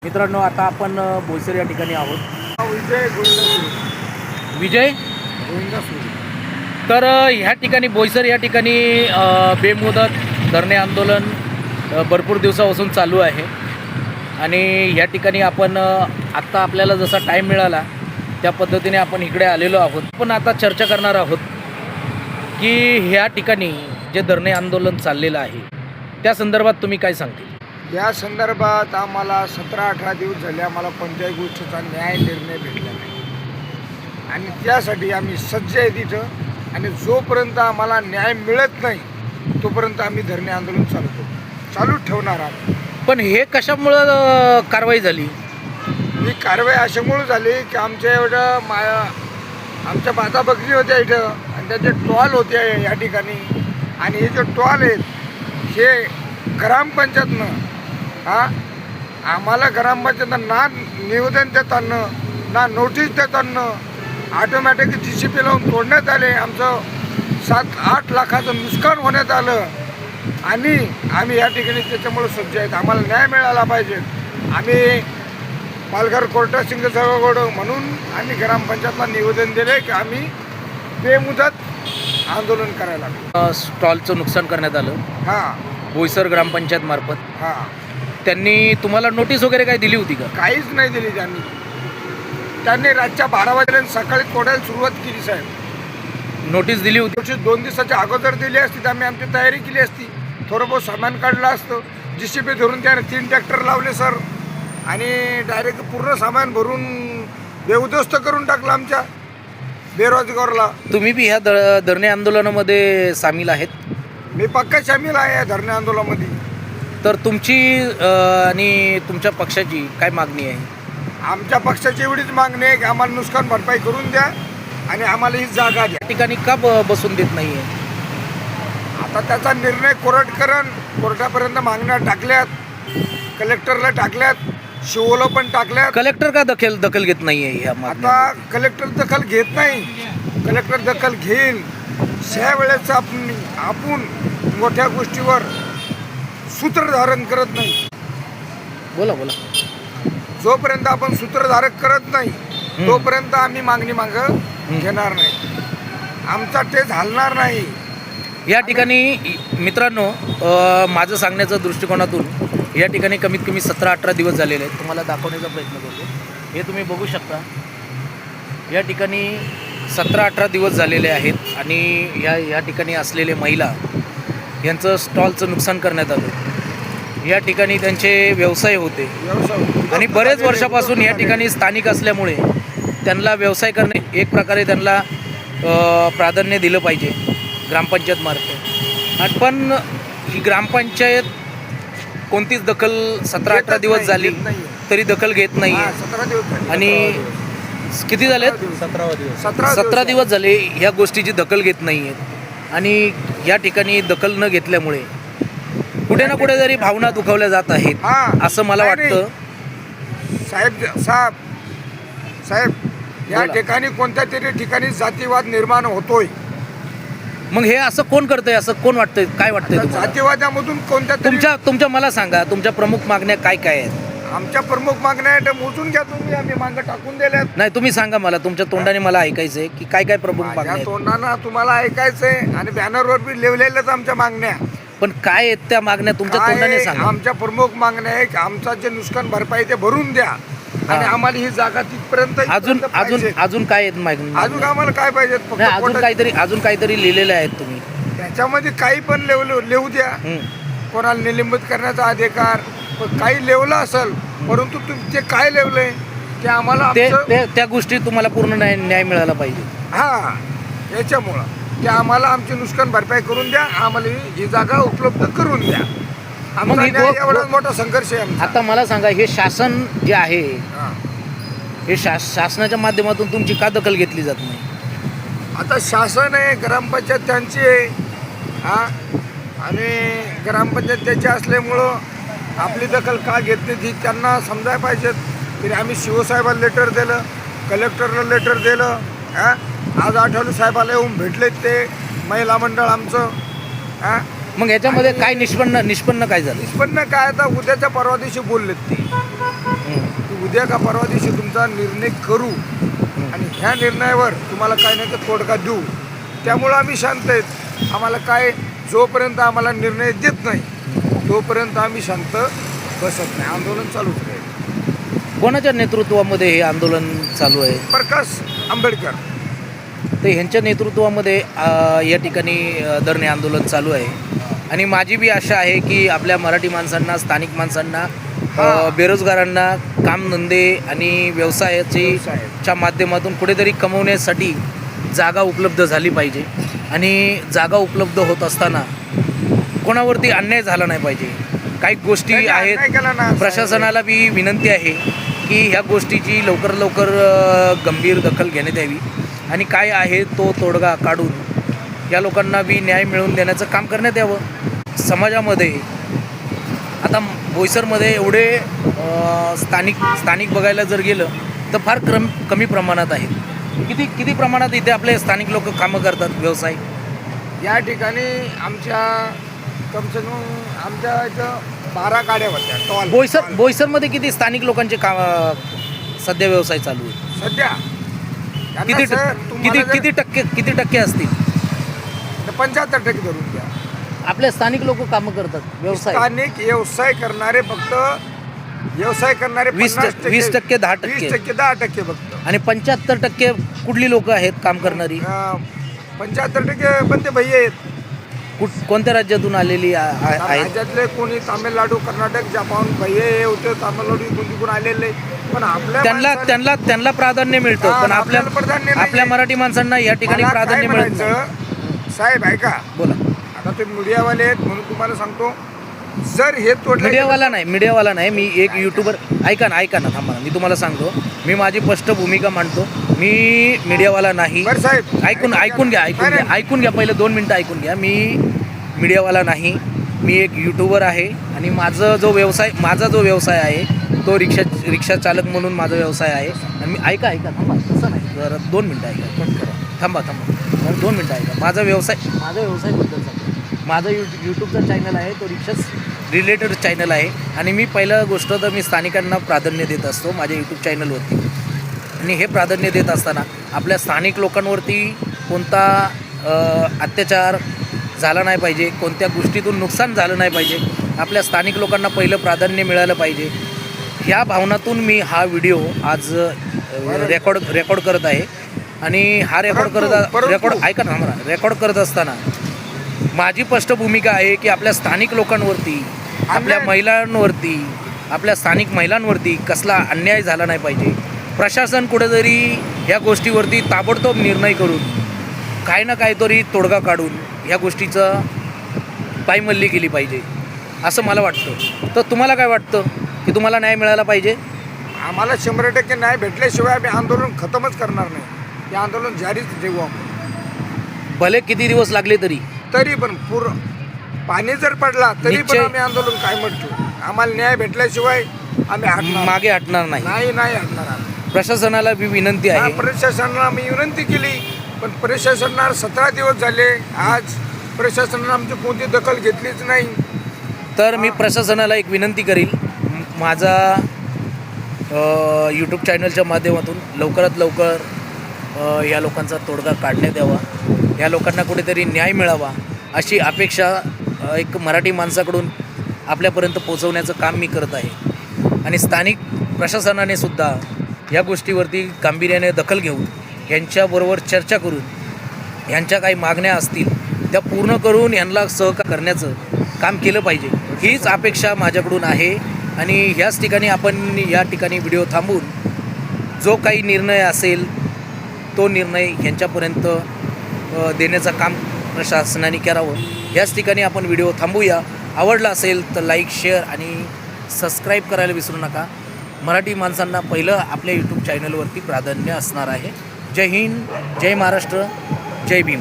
मित्रांनो, आता आपण बोईसर या ठिकाणी आहोत. विजय तर ह्या ठिकाणी बोईसर या ठिकाणी बेमुदत धरणे आंदोलन भरपूर दिवसापासून चालू आहे. आणि ह्या ठिकाणी आपण आत्ता आपल्याला जसा टाईम मिळाला त्या पद्धतीने आपण इकडे आलेलो आहोत. पण आता चर्चा करणार आहोत की ह्या ठिकाणी जे धरणे आंदोलन चाललेलं आहे त्या संदर्भात तुम्ही काय सांगतील? या संदर्भात आम्हाला 17-18 दिवस झाले आम्हाला कोणत्याही गोष्टीचा निर्णय भेटला नाही आणि त्यासाठी आम्ही सज्ज आहे तिथं. आणि जोपर्यंत आम्हाला न्याय मिळत नाही तोपर्यंत आम्ही धरणे आंदोलन चालू ठेवणार आहोत. पण हे कशामुळं कारवाई झाली? ही कारवाई अशामुळे झाली की आमच्या आमच्या माता बकरी होत्या इथं आणि त्याचे टॉल होते या ठिकाणी. आणि हे जे टॉल आहेत हे ग्रामपंचायतनं आम्हाला ग्रामपंचायतनं ना निवेदन देताना ना नोटीस देताना ऑटोमॅटिक GCP लावून तोडण्यात आले. आमचं 7-8 लाखाचं नुकसान होण्यात आलं आणि आम्ही या ठिकाणी त्याच्यामुळे सज्ज आहेत. आम्हाला न्याय मिळाला पाहिजे. आम्ही पालघर कोर्टात सिंगसगड म्हणून आम्ही ग्रामपंचायतला निवेदन दिले की आम्ही बेमुदत आंदोलन करायला लागलो. स्टॉलचं नुकसान करण्यात आलं बोईसर ग्रामपंचायत मार्फत. त्यांनी तुम्हाला नोटीस वगैरे काय दिली होती का? काहीच नाही दिली त्यांनी रातच्या 12 वाजता सकाळी तोडायला सुरुवात केली. साहेब नोटीस दिली होती? नोटीस 2 दिवसाच्या अगोदर दिली असती तर आम्ही आमची तयारी केली असती. थोडं बहुत सामान काढलं असतं. GCP धरून त्याने 3 ट्रॅक्टर लावले सर आणि डायरेक्ट पूर्ण सामान भरून बेउद्ध्वस्त करून टाकलं आमच्या बेरोजगारला. तुम्ही बी ह्या धरणे आंदोलनामध्ये सामील आहेत? मी पक्का सामील आहे या धरणे आंदोलनामध्ये. तर तुमची आणि तुमच्या पक्षाची काय मागणी आहे? आमच्या पक्षाची एवढीच मागणी आहे की आम्हाला नुकसान भरपाई करून द्या आणि आम्हाला ही जागा द्या. या ठिकाणी का बसून देत नाही आहे? आता त्याचा निर्णय कोर्टापर्यंत मागण्या टाकल्यात, कलेक्टरला टाकल्यात, शिवोला पण टाकल्यात. कलेक्टर का दखल घेत नाही आहे ह्या मागण्या? आता कलेक्टर दखल घेत नाही. कलेक्टर दखल घेईल त्या वेळेस आपण मोठ्या गोष्टीवर सूत्रधारण करत नाही. बोला. जोपर्यंत आपण सूत्रधारक करत नाही तोपर्यंत आम्ही मागणी घेणार नाही. आमचा तेच हलणार नाही. या ठिकाणी मित्रांनो, माझं सांगण्याच्या दृष्टिकोनातून या ठिकाणी कमीत कमी 17-18 दिवस झालेले आहेत. तुम्हाला दाखवण्याचा प्रयत्न करतो. हे तुम्ही बघू शकता. या ठिकाणी 17-18 दिवस झालेले आहेत आणि या ठिकाणी असलेले महिला यांचं स्टॉलचं नुकसान करण्यात आलं. या ठिकाणी त्यांचे व्यवसाय होते आणि बरेच वर्षापासून या ठिकाणी स्थानिक असल्यामुळे त्यांना व्यवसाय करणे एक प्रकारे त्यांना प्राधान्य दिलं पाहिजे ग्रामपंचायतमार्फत. पण ही ग्रामपंचायत कोणतीच दखल 17-18 दिवस झाली तरी दखल घेत नाही आहे. 17 दिवस आणि किती झालेत? 17 दिवस झाले ह्या गोष्टीची दखल घेत नाही आहेत. आणि या ठिकाणी दखल न घेतल्यामुळे कुठे ना कुठे तरी भावना दुखावल्या जात आहेत असं मला वाटतं. साहेब या ठिकाणी कोणत्या तरी ठिकाणी जातीवाद निर्माण होतोय. मग हे असं कोण करतंय? असं कोण वाटतंय? काय वाटतंय तुम्हाला? जातीवादामधून कोणत्या तुमच्या मला सांगा, तुमच्या प्रमुख मागण्या काय आहेत? आमच्या प्रमुख मागण्या आहेत मोजून घ्या तुम्ही. आम्ही मागं टाकून दिल्यात. नाही, तुम्ही सांगा मला. तुमच्या तोंडाने मला ऐकायचंय की काय प्रमुख मागण्या आहेत. तोंडाना तुम्हाला ऐकायचंय आणि बॅनरवर बी लिहिलेल्याच आमच्या मागण्या. पण काय आहेत त्या मागण्या? तुमच्या तोंडाने सांगा. आमच्या प्रमुख मागण्या आहे की आमचा जे नुकसान भरपाई ते भरून द्या आणि आम्हाला ही जागा तिथपर्यंत अजून काय आहेत मागण्या? अजून आम्हाला काय पाहिजे? अजून काहीतरी लिहिलेले आहेत तुम्ही त्याच्यामध्ये. काही पण लिहू द्या. कोणाला निलंबित करण्याचा अधिकार काही लिहिलं असेल, परंतु तुम्ही ते काय लिहिलंय ते आम्हाला त्या गोष्टी तुम्हाला पूर्ण न्याय मिळाला पाहिजे. याच्यामुळं की आम्हाला आमचे नुकसान भरपाई करून द्या. आम्हाला ही जागा उपलब्ध करून द्या. आमचा एवढा मोठा संघर्ष आहे. आता मला सांगा, हे शासन जे आहे हे शासनाच्या माध्यमातून तुमची का दखल घेतली जात नाही? आता शासन आहे, ग्रामपंचायत त्यांची आहे आणि ग्रामपंचायत त्याची असल्यामुळं आपली दखल का घेत नाही ती त्यांना समजायला पाहिजेत. तरी आम्ही शिवसाहेबाला लेटर दिलं, कलेक्टरला लेटर दिलं. आज आठवले साहेबाला येऊन भेटलेत ते महिला मंडळ आमचं. मग याच्यामध्ये काय निष्पन्न काय झालं? निष्पन्न काय, आता उद्याच्या परवा दिवशी बोललेत ते की उद्या का परवा दिवशी तुमचा निर्णय करू आणि ह्या निर्णयावर तुम्हाला काय नाही तर तोडगा देऊ. त्यामुळं आम्ही शांत आहेत. आम्हाला काय, जोपर्यंत आम्हाला निर्णय देत नाही तोपर्यंत आम्ही शांत बसत नाही. आंदोलन चालूच राहील. कोणाच्या नेतृत्वामध्ये हे आंदोलन चालू आहे? प्रकाश आंबेडकर. तर ह्यांच्या नेतृत्वामध्ये या ठिकाणी धरणे आंदोलन चालू आहे. आणि माझी बी आशा आहे की आपल्या मराठी माणसांना, स्थानिक माणसांना, बेरोजगारांना कामधंदे आणि व्यवसायाच्या माध्यमातून कुठेतरी कमवण्यासाठी जागा उपलब्ध झाली पाहिजे. आणि जागा उपलब्ध होत असताना कोणावरती अन्याय झाला नाही पाहिजे. काही गोष्टी आहेत, प्रशासनाला बी विनंती आहे की ह्या गोष्टीची लवकर गंभीर दखल घेण्यात यावी आणि काय आहे तो तोडगा काढून या लोकांना बी न्याय मिळवून देण्याचं काम करण्यात यावं. समाजामध्ये आता बोईसरमध्ये एवढे स्थानिक बघायला जर गेलं तर फार कमी प्रमाणात आहेत. किती प्रमाणात इथे आपले स्थानिक लोक कामं करतात, व्यवसाय? या ठिकाणी आमच्या कमसे कम आमच्या इथं 12 गाड्या होत्या टॉल. बोईसरमध्ये किती स्थानिक लोकांचे काम सध्या व्यवसाय चालू आहे? सध्या किती टक्के असतील? 75% धरून द्या. आपले स्थानिक लोक कामं करतात, व्यवसाय. स्थानिक व्यवसाय करणारे फक्त व्यवसाय करणारे 20% 10%. 10% फक्त. आणि 75% कुठली लोक आहेत काम करणारी? 75% बंदे भैया आहेत. कोणत्या राज्यातून आलेली आहेत? राज्यातले कोणी तामिळनाडू, कर्नाटक, जपान भैया होते. तामिळनाडू कोणी आलेले, पण आपल्या त्यांना प्राधान्य मिळतं, पण आपल्या मराठी माणसांना या ठिकाणी प्राधान्य मिळत नाही. साहेब ऐका, बोला. आता ते मीडियावाले आहेत म्हणून तुम्हाला सांगतो, जर हे तोडले. मीडियावाला नाही, मी एक युट्यूबर. ऐका ना थांबा, मी तुम्हाला सांगतो, मी माझी स्पष्ट भूमिका मांडतो. मी मीडियावाला नाही. साहेब ऐकून घ्या पहिले 2 मिनटं ऐकून घ्या. मी मीडियावाला नाही, मी एक युट्यूबर आहे. आणि माझा जो व्यवसाय आहे तो रिक्षा चालक म्हणून माझा व्यवसाय आहे. आणि मी ऐका थांबा, तसं नाही, जर 2 मिनटं ऐका, थांबा 2 मिनटं ऐका. माझा व्यवसायबद्दल सांगतो. माझं यूट्यूबचा चॅनल आहे, तो रिक्षाच रिलेटेड चॅनल आहे. आणि मी पहिलं गोष्ट तर मी स्थानिकांना प्राधान्य देत असतो माझ्या यूट्यूब चॅनलवरती. आणि हे प्राधान्य देत असताना आपल्या स्थानिक लोकांवरती कोणता अत्याचार झाला नाही पाहिजे, कोणत्या गोष्टीतून नुकसान झालं नाही पाहिजे, आपल्या स्थानिक लोकांना पहिलं प्राधान्य मिळालं पाहिजे. ह्या भावनातून मी हा व्हिडिओ आज रेकॉर्ड करत आहे. आणि हा रेकॉर्ड करत असताना माझी स्पष्ट भूमिका आहे की आपल्या स्थानिक लोकांवरती, आपल्या महिलांवरती, आपल्या स्थानिक महिलांवरती कसला अन्याय झाला नाही पाहिजे. प्रशासन कुठेतरी ह्या गोष्टीवरती ताबडतोब निर्णय करून काही ना काहीतरी तोडगा काढून ह्या गोष्टीचं पायमल्ली केली पाहिजे असं मला वाटतं. तर तुम्हाला काय वाटतं की तुम्हाला न्याय मिळाला पाहिजे? आम्हाला 100% न्याय भेटल्याशिवाय आम्ही आंदोलन खतमच करणार नाही. हे आंदोलन जारीच ठेवू आपण, भले किती दिवस लागले तरी पण पाणी जर पडला तरी पण आम्ही आंदोलन कायमच ठेवू. आम्हाला न्याय भेटल्याशिवाय आम्ही मागे हटणार नाही हटणार. प्रशासनाला बी विनंती आहे. प्रशासनाला आम्ही विनंती केली, पण प्रशासनाला 17 दिवस झाले, आज प्रशासनाने आमची कोणती दखल घेतलीच नाही. तर मी प्रशासनाला एक विनंती करील, माझा यूट्यूब चॅनलच्या माध्यमातून लवकरात लवकर या लोकांचा तोडगा काढण्यात यावा, या लोकांना कुठेतरी न्याय मिळावा अशी अपेक्षा एक मराठी माणसाकडून आपल्यापर्यंत पोहोचवण्याचं काम मी करत आहे. आणि स्थानिक प्रशासनाने सुद्धा या गोष्टीवरती गांभीर्याने दखल घेऊन यांच्याबरोबर चर्चा करून ह्यांच्या काही मागण्या असतील त्या पूर्ण करून यांना सहकार्य करण्याचं काम केलं पाहिजे, हीच अपेक्षा माझ्याकडून आहे. आणि ह्याच ठिकाणी आपण या ठिकाणी व्हिडिओ थांबून जो काही निर्णय असेल तो निर्णय ह्यांच्यापर्यंत देण्याचं काम प्रशासनाने करावं. ह्याच ठिकाणी आपण व्हिडिओ थांबूया. आवडला असेल तर लाईक, शेअर आणि सबस्क्राईब करायला विसरू नका. मराठी माणसांना पहिलं आपल्या यूट्यूब चॅनलवरती प्राधान्य असणार आहे. जय हिंद, जय महाराष्ट्र, जय भीम.